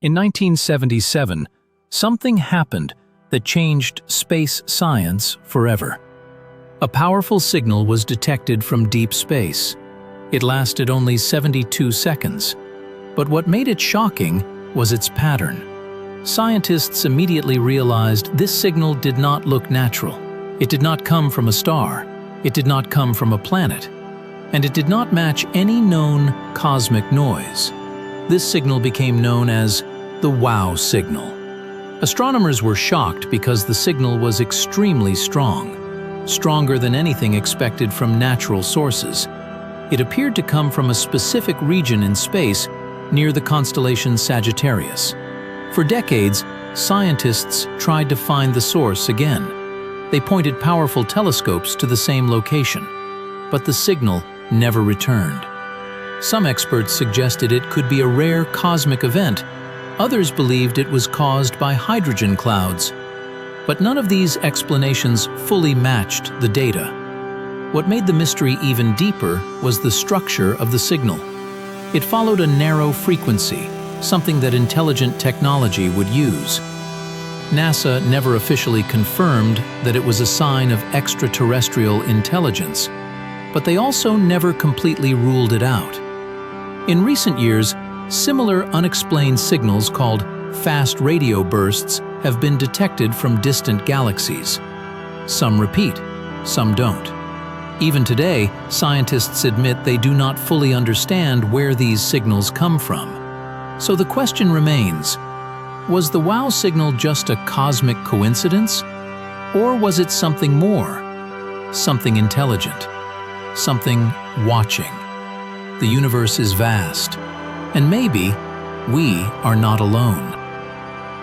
In 1977, something happened that changed space science forever. A powerful signal was detected from deep space. It lasted only 72 seconds. But what made it shocking was its pattern. Scientists immediately realized this signal did not look natural. It did not come from a star. It did not come from a planet. And it did not match any known cosmic noise. This signal became known as the wow signal. Astronomers were shocked because the signal was extremely strong, stronger than anything expected from natural sources. It appeared to come from a specific region in space near the constellation Sagittarius. For decades, scientists tried to find the source again. They pointed powerful telescopes to the same location, but the signal never returned. Some experts suggested it could be a rare cosmic event. Others believed it was caused by hydrogen clouds. But none of these explanations fully matched the data. What made the mystery even deeper was the structure of the signal. It followed a narrow frequency, something that intelligent technology would use. NASA never officially confirmed that it was a sign of extraterrestrial intelligence, but they also never completely ruled it out. In recent years, similar unexplained signals called fast radio bursts have been detected from distant galaxies. Some repeat, some don't. Even today, scientists admit they do not fully understand where these signals come from. So the question remains, was the wow signal just a cosmic coincidence? Or was it something more? Something intelligent? Something watching? The universe is vast, and maybe we are not alone.